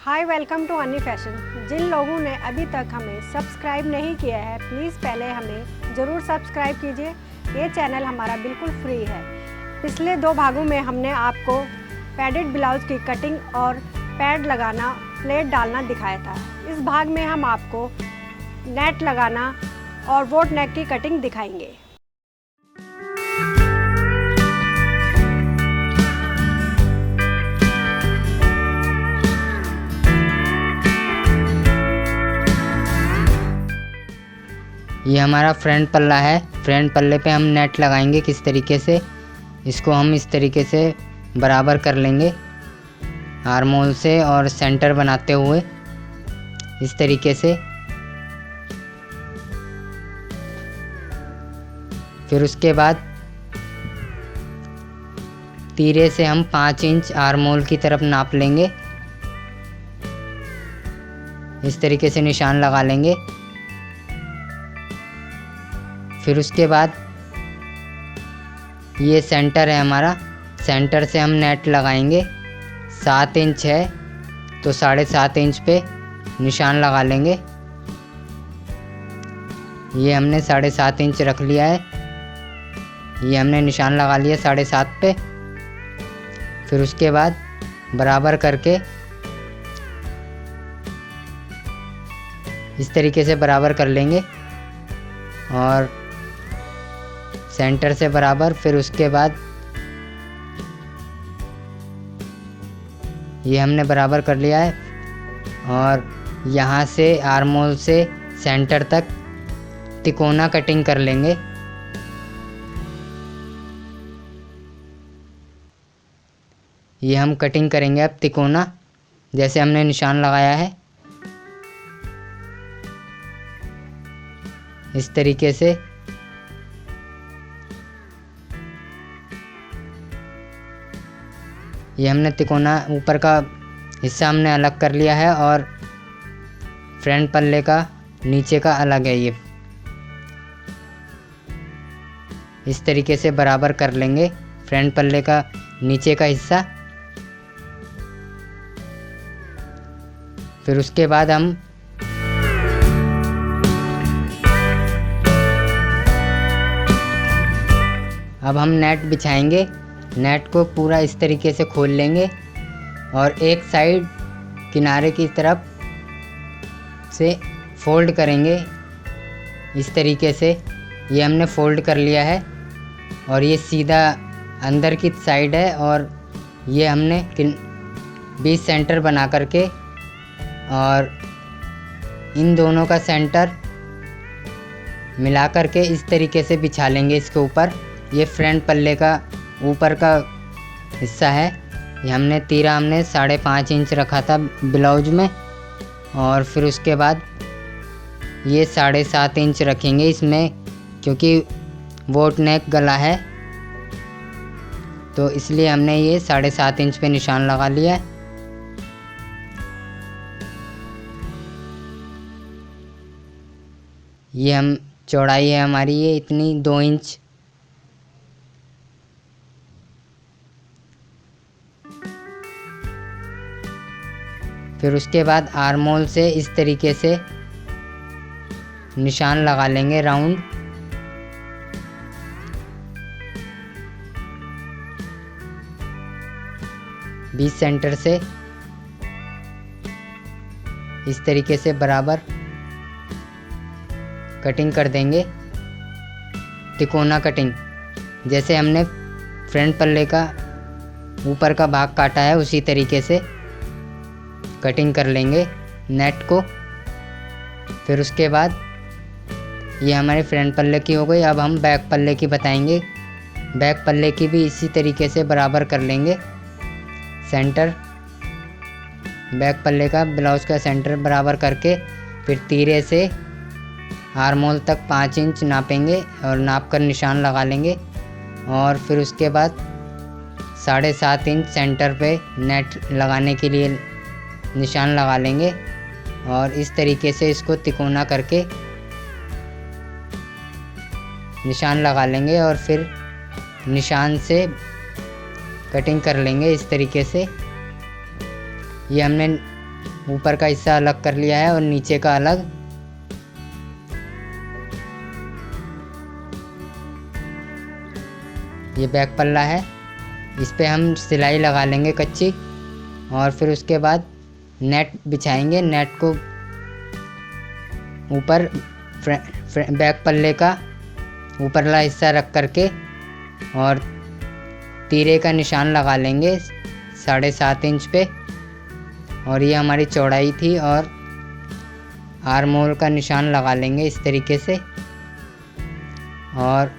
Hi, welcome to Honey Fashion. जिन लोगों ने अभी तक हमें सब्सक्राइब नहीं किया है, प्लीज़ पहले हमें ज़रूर सब्सक्राइब कीजिए। ये चैनल हमारा बिल्कुल फ्री है। पिछले 2 भागों में हमने आपको पैडेड ब्लाउज़ की कटिंग और पैड लगाना, प्लेट डालना दिखाया था। इस भाग में हम आपको नेट लगाना और बोट नेक की कटिंग दिखाएंगे। ये हमारा फ्रंट पल्ला है। फ्रंट पल्ले पे हम नेट लगाएंगे किस तरीके से, इसको हम इस तरीके से बराबर कर लेंगे आर्म होल से और सेंटर बनाते हुए इस तरीके से। फिर उसके बाद तीरे से हम 5 इंच आर्म होल की तरफ नाप लेंगे। इस तरीके से निशान लगा लेंगे। फिर उसके बाद ये सेंटर है हमारा, सेंटर से हम नेट लगाएंगे। 7 इंच है तो 7.5 इंच पे निशान लगा लेंगे। ये हमने 7.5 इंच रख लिया है। ये हमने निशान लगा लिया 7.5 पे। फिर उसके बाद बराबर करके इस तरीके से बराबर कर लेंगे और सेंटर से बराबर। फिर उसके बाद ये हमने बराबर कर लिया है और यहाँ से आर्म होल से सेंटर तक तिकोना कटिंग कर लेंगे। ये हम कटिंग करेंगे अब तिकोना, जैसे हमने निशान लगाया है इस तरीके से। ये हमने तिकोना ऊपर का हिस्सा हमने अलग कर लिया है और फ्रंट पल्ले का नीचे का अलग है। ये इस तरीके से बराबर कर लेंगे फ्रंट पल्ले का नीचे का हिस्सा। फिर उसके बाद हम नेट बिछाएंगे। नेट को पूरा इस तरीके से खोल लेंगे और एक साइड किनारे की तरफ से फोल्ड करेंगे इस तरीके से। ये हमने फोल्ड कर लिया है और ये सीधा अंदर की साइड है और ये हमने बीच सेंटर बना करके और इन दोनों का सेंटर मिला करके इस तरीके से बिछा लेंगे इसके ऊपर। ये फ्रंट पल्ले का ऊपर का हिस्सा है। ये हमने तीरा 5.5 इंच रखा था ब्लाउज में और फिर उसके बाद ये 7.5 इंच रखेंगे इसमें, क्योंकि बोट नेक गला है तो इसलिए हमने ये 7.5 इंच पे निशान लगा लिया है। ये हम चौड़ाई है हमारी ये इतनी 2 इंच। फिर उसके बाद आर्म होल से इस तरीके से निशान लगा लेंगे राउंड। बीच सेंटर से इस तरीके से बराबर कटिंग कर देंगे तिकोना कटिंग। जैसे हमने फ्रंट पल्ले का ऊपर का भाग काटा है उसी तरीके से कटिंग कर लेंगे नेट को। फिर उसके बाद ये हमारे फ्रंट पल्ले की हो गई। अब हम बैक पल्ले की बताएंगे। बैक पल्ले की भी इसी तरीके से बराबर कर लेंगे सेंटर। बैक पल्ले का ब्लाउज का सेंटर बराबर करके फिर तीरे से आर्म होल तक 5 इंच नापेंगे और नाप कर निशान लगा लेंगे और फिर उसके बाद 7.5 इंच सेंटर पे नेट लगाने के लिए निशान लगा लेंगे और इस तरीके से इसको तिकोना करके निशान लगा लेंगे और फिर निशान से कटिंग कर लेंगे इस तरीके से। ये हमने ऊपर का हिस्सा अलग कर लिया है और नीचे का अलग। ये बैक पल्ला है, इस पे हम सिलाई लगा लेंगे कच्ची और फिर उसके बाद नेट बिछाएंगे। नेट को ऊपर बैक पल्ले का ऊपरला हिस्सा रख करके और तीरे का निशान लगा लेंगे 7.5 इंच पे। और ये हमारी चौड़ाई थी और आर्म होल का निशान लगा लेंगे इस तरीके से। और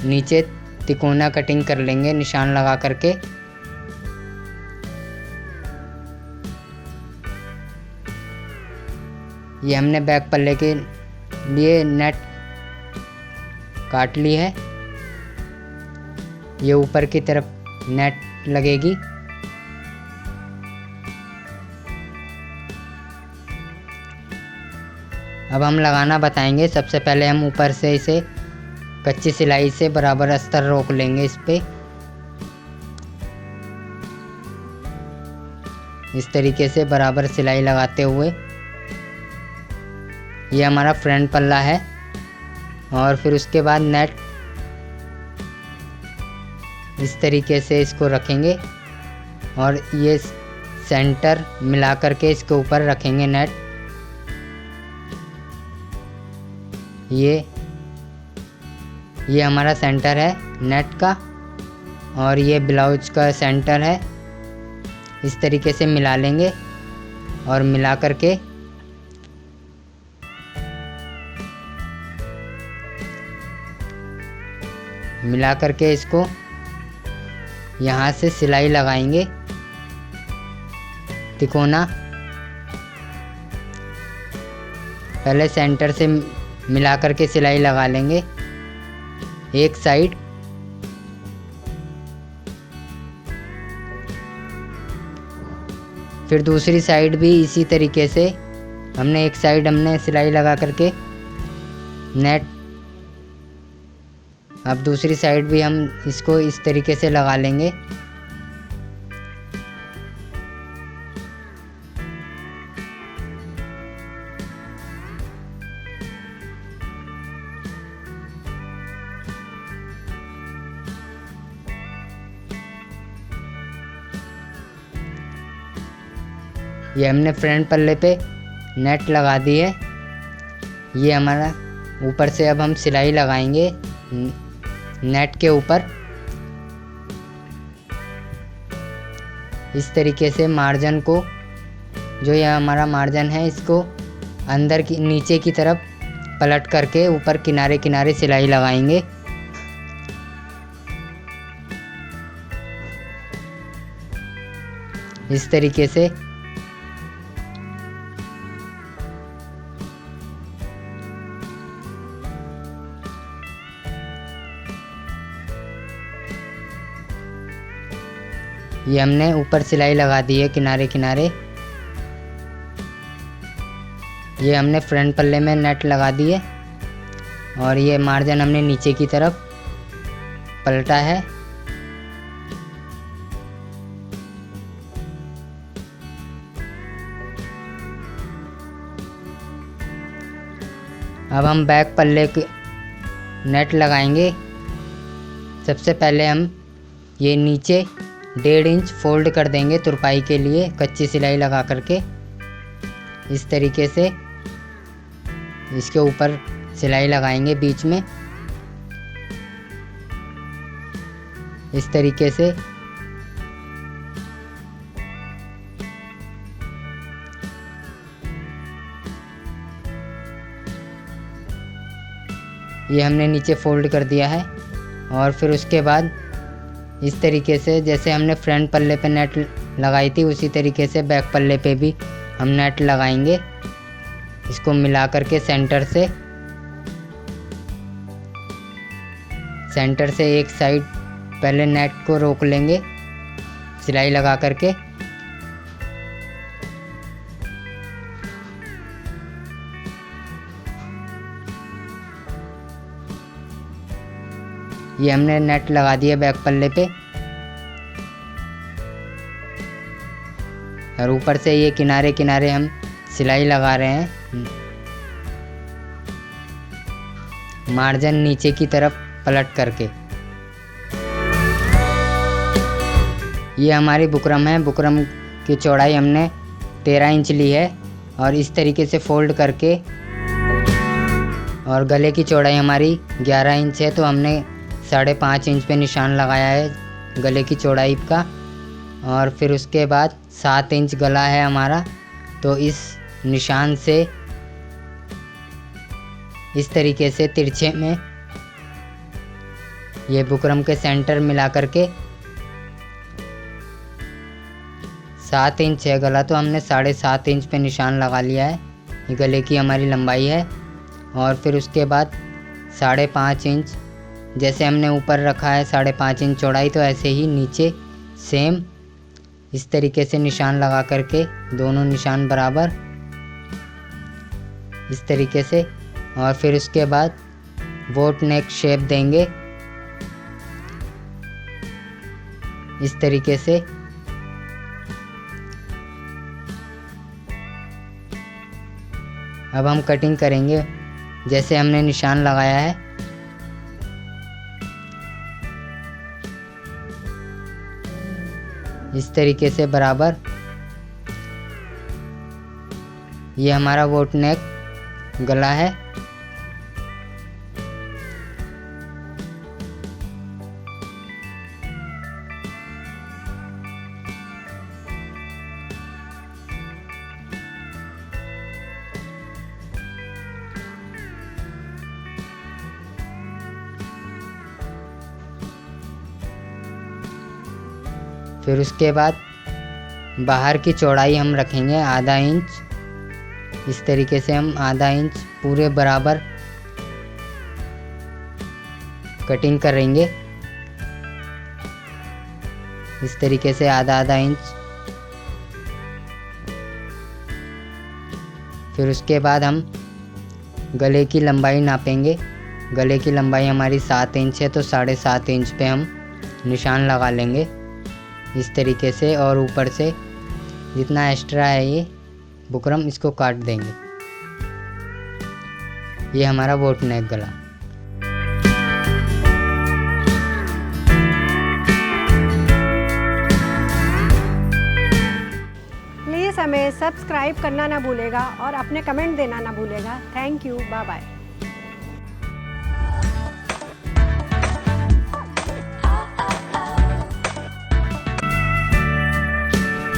नीचे तिकोना कटिंग कर लेंगे निशान लगा करके। ये हमने बैक पल्ले के लिए नेट काट ली है। ये ऊपर की तरफ नेट लगेगी। अब हम लगाना बताएंगे। सबसे पहले हम ऊपर से इसे कच्ची सिलाई से बराबर अस्तर रोक लेंगे इस पे, इस तरीके से बराबर सिलाई लगाते हुए। ये हमारा फ्रंट पल्ला है और फिर उसके बाद नेट इस तरीके से इसको रखेंगे और ये सेंटर मिला करके इसके ऊपर रखेंगे नेट। ये हमारा सेंटर है नेट का और ये ब्लाउज का सेंटर है। इस तरीके से मिला लेंगे और मिला करके इसको यहाँ से सिलाई लगाएंगे तिकोना। पहले सेंटर से मिला करके सिलाई लगा लेंगे एक साइड, फिर दूसरी साइड भी इसी तरीके से एक साइड हमने सिलाई लगा करके नेट। अब दूसरी साइड भी हम इसको इस तरीके से लगा लेंगे। ये हमने फ्रंट पल्ले पे नेट लगा दी है। ये हमारा ऊपर से अब हम सिलाई लगाएंगे नेट के ऊपर। इस तरीके से मार्जिन को, जो यह हमारा मार्जिन है, इसको अंदर की नीचे की तरफ पलट करके ऊपर किनारे किनारे सिलाई लगाएंगे। इस तरीके से ये हमने ऊपर सिलाई लगा दी है किनारे किनारे। ये हमने फ्रंट पल्ले में नेट लगा दी है और ये मार्जिन हमने नीचे की तरफ पलटा है। अब हम बैक पल्ले के नेट लगाएंगे। सबसे पहले हम ये नीचे 1.5 इंच फोल्ड कर देंगे तुरपाई के लिए कच्ची सिलाई लगा करके। इस तरीके से इसके ऊपर सिलाई लगाएंगे बीच में, इस तरीके से। ये हमने नीचे फोल्ड कर दिया है और फिर उसके बाद इस तरीके से जैसे हमने फ्रंट पल्ले पे नेट लगाई थी उसी तरीके से बैक पल्ले पे भी हम नेट लगाएंगे। इसको मिला करके सेंटर से एक साइड पहले नेट को रोक लेंगे सिलाई लगा करके। ये हमने नेट लगा दिया बैक पल्ले पे। और ऊपर से ये किनारे किनारे हम सिलाई लगा रहे हैं, मार्जिन नीचे की तरफ पलट करके। ये हमारी बुकरम है। बुकरम की चौड़ाई हमने 13 इंच ली है और इस तरीके से फोल्ड करके, और गले की चौड़ाई हमारी 11 इंच है तो हमने 5.5 इंच पे निशान लगाया है गले की चौड़ाई का। और फिर उसके बाद 7 इंच गला है हमारा, तो इस निशान से इस तरीके से तिरछे में ये बुकरम के सेंटर मिला करके 7 इंच है गला, तो हमने 7.5 इंच पे निशान लगा लिया है। ये गले की हमारी लंबाई है। और फिर उसके बाद 5.5 इंच, जैसे हमने ऊपर रखा है 5.5 इंच चौड़ाई, तो ऐसे ही नीचे सेम इस तरीके से निशान लगा करके, दोनों निशान बराबर इस तरीके से। और फिर उसके बाद बोट नेक शेप देंगे इस तरीके से। अब हम कटिंग करेंगे जैसे हमने निशान लगाया है। इस तरीके से बराबर। ये हमारा बोट नेक गला है। फिर उसके बाद बाहर की चौड़ाई हम रखेंगे आधा इंच। इस तरीके से हम आधा इंच पूरे बराबर कटिंग करेंगे, इस तरीके से आधा इंच। फिर उसके बाद हम गले की लंबाई नापेंगे। गले की लंबाई हमारी 7 इंच है तो 7.5 इंच पे हम निशान लगा लेंगे इस तरीके से। और ऊपर से जितना एक्स्ट्रा है ये बुकरम, इसको काट देंगे। ये हमारा बोट नेक गला। प्लीज़ हमें सब्सक्राइब करना ना भूलेगा और अपने कमेंट देना ना भूलेगा। Thank you, bye bye.